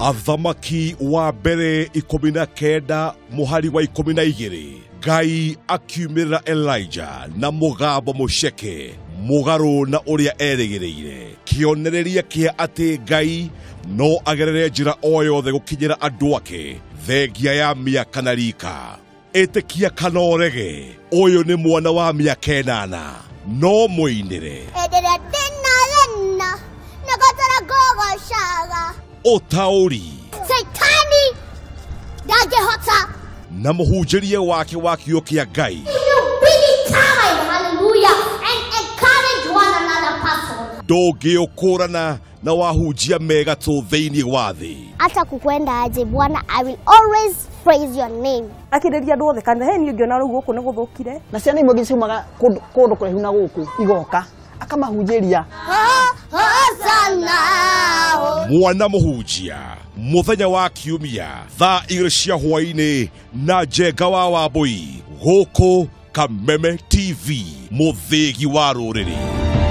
Athamaki wa mbere 19 muhari wa 12 Ngai akiumĩrĩra Elijah na mũgambo mũceke mũgarũ na ũrĩa erĩgĩrĩire, kĩonereria kĩa atĩ Ngai no agerere njĩra o yothe gũkinyĩra andũ ake thengia ya mĩaka na rika. Ĩtĩkia kana ũrege, ũyũ nĩ mwana wa mĩaka 8 no mũinĩre ũtaũri na mũhunjĩrie wake wa kiugo kĩa Ngai. Ndũngĩũkũrana na wahunjia mega tu thĩinĩ wa thĩ. Hata kukwenda aje Bwana, I will always praise your name. Akĩrĩria andũ othe kana he ni ũngĩona rĩu gũkũ nĩ gũthũkire. Na ciana imwe gĩciumaga kũndũ kũraihu na gũkũ igoka akamahunjĩria. Mwana mũhunjia mũthenya wa kiumia thaa 2 cia hwaĩ-inĩ na Njenga wa Wambui gũkũ Kameme TV, mũthĩgi wa rũrĩrĩ.